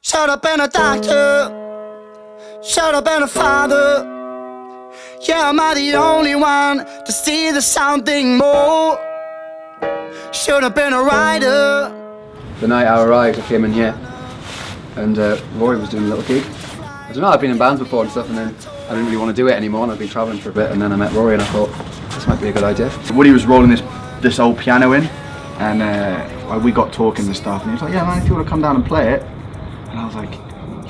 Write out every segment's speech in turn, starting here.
Should have been a doctor, should have been a father. Yeah, am I the only one to see there's something more? Should have been a writer. The night I arrived, I came in here, and Rory was doing a little gig. I don't know, I'd been in bands before and stuff, and then I didn't really want to do it anymore, and I'd been travelling for a bit, and then I met Rory and I thought, this might be a good idea. Woody was rolling this old piano in, and we got talking and stuff, and he was like, yeah man, if you want to come down and play it. And I was like,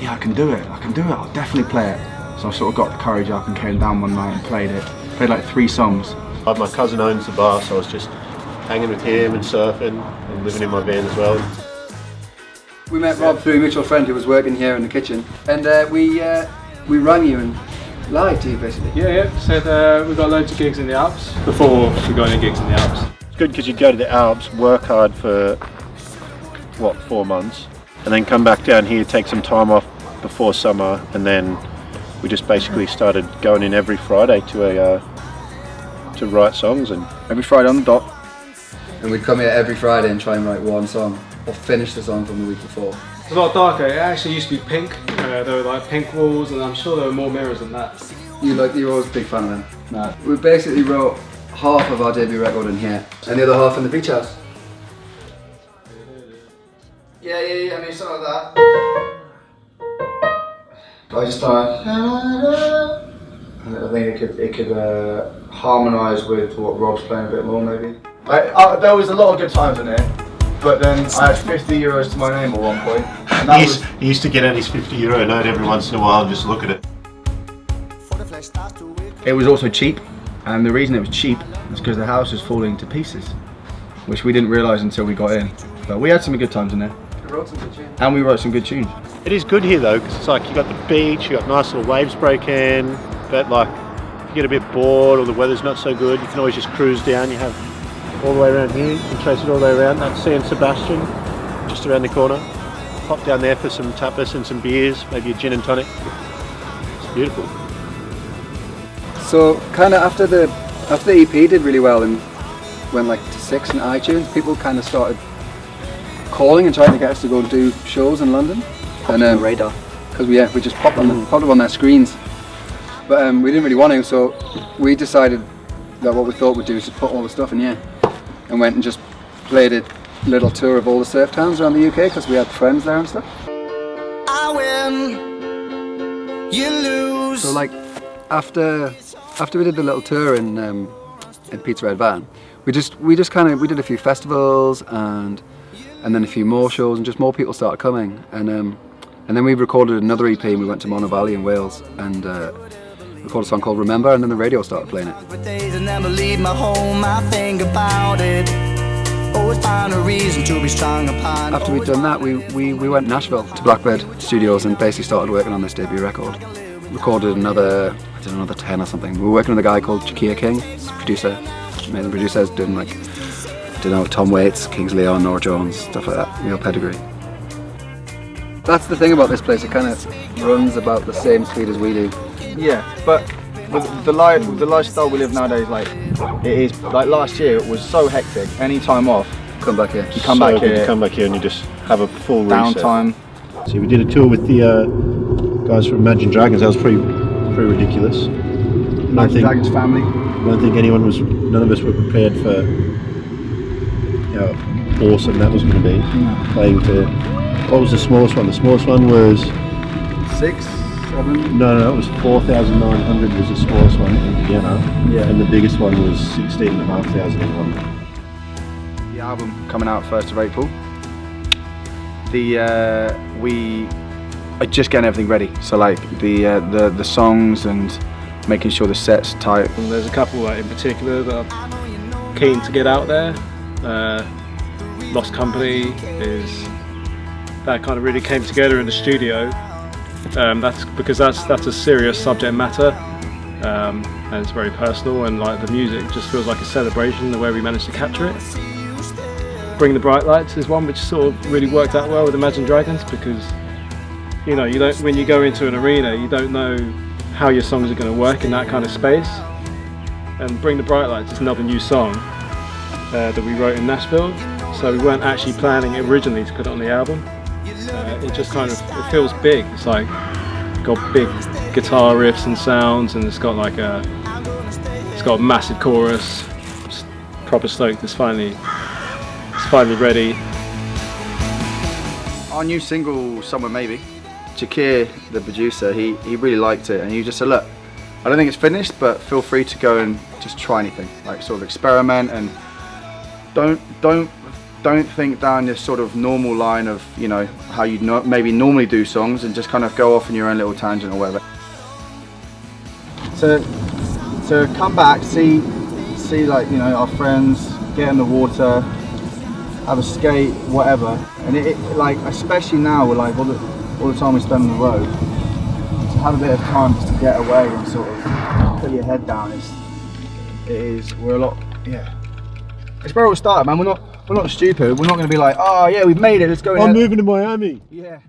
yeah, I can do it, I'll definitely play it. So I sort of got the courage up and came down one night and played it. Played like 3 songs. My cousin owns the bar, so I was just hanging with him and surfing and living in my van as well. We met Rob through a mutual friend who was working here in the kitchen, and we rang you and lied to you basically. Yeah. Said we've got loads of gigs in the Alps before we got any gigs in the Alps. It's good because you'd go to the Alps, work hard for, 4 months, and then come back down here, take some time off before summer, and then we just basically started going in every Friday to write songs, and Every Friday on the dot. And we'd come here every Friday and try and write one song, or finish the song from the week before. It's a lot darker. It actually used to be pink. There were like pink walls, and I'm sure there were more mirrors than that. You're always a big fan of them. Nah. We basically wrote half of our debut record in here, and the other half in the beach house. Yeah, I mean something like that. I just thought, I think it could harmonise with what Rob's playing a bit more maybe. There was a lot of good times in it, but then I had 50 euros to my name at one point. And he used to get out his €50 note every once in a while and just look at it. It was also cheap, and the reason it was cheap was because the house was falling to pieces, which we didn't realise until we got in. But we had some good times in there. We wrote some good tunes. And we wrote some good tunes. It is good here though, because it's like you got the beach, you got nice little waves break in, but like if you get a bit bored or the weather's not so good, you can always just cruise down. You have all the way around here, you can trace it all the way around. That's San Sebastian, just around the corner. Pop down there for some tapas and some beers, maybe a gin and tonic. It's beautiful. So kind of after the EP did really well and went like to 6 in iTunes, people kind of started calling and trying to get us to go do shows in London. And radar. Because we just popped up on their screens. But we didn't really want to, so we decided that what we thought we'd do is just put all the stuff in here. And went and just played a little tour of all the surf towns around the UK because we had friends there and stuff. I win, you lose. So like after we did the little tour in Pizza Red Van, we did a few festivals and then a few more shows, and just more people started coming, and then we recorded another EP and we went to Mono Valley in Wales and recorded a song called Remember, and then the radio started playing it. After we'd done that, we went to Nashville to Blackbird Studios and basically started working on this debut record. Recorded another 10 or something. We were working with a guy called Jakia King, producer, amazing producer, has done like, Tom Waits, Kings Leon, Norah Jones, stuff like that, real pedigree. That's the thing about this place, it kind of runs about the same speed as we do. Yeah, but with the lifestyle we live nowadays, like it is like last year it was so hectic. Any time off, Come back here. you come back here. You come back here and you just have a full reset. Downtime. So we did a tour with the guys from Imagine Dragons. That was pretty ridiculous. Imagine Dragons family. I don't think none of us were prepared for how awesome that was going to be. Playing to, what was the smallest one? The smallest one was 6, 7. No, it was 4,900 was the smallest one in Vienna. Yeah. And the biggest one was 16,500 in London. The album coming out 1st of April. We are just getting everything ready. So like the songs and making sure the set's tight. And there's a couple in particular that I'm keen to get out there. Lost Company that kind of really came together in the studio. That's because that's a serious subject matter, and it's very personal, and like the music just feels like a celebration the way we managed to capture it. Bring the Bright Lights is one which sort of really worked out well with Imagine Dragons, because you don't, when you go into an arena, you don't know how your songs are going to work in that kind of space. And Bring the Bright Lights is another new song that we wrote in Nashville, so we weren't actually planning originally to put it on the album. it just kind of, it feels big. It's like got big guitar riffs and sounds, and it's got like it's got a massive chorus. Just proper stoked. It's finally ready. Our new single, Somewhere Maybe, Jakir, the producer, he really liked it, and he just said, look, I don't think it's finished, but feel free to go and just try anything, like sort of experiment, and don't think down this sort of normal line of, you know, how you'd maybe normally do songs, and just kind of go off in your own little tangent or whatever. So come back, see like, you know, our friends, get in the water, have a skate, whatever, and it like, especially now with like all the time we spend on the road, to have a bit of time just to get away and sort of put your head down we're a lot, yeah. It's where it all started, man. We're not stupid. We're not going to be like, oh yeah, we've made it, let's go. I'm moving to Miami. Yeah.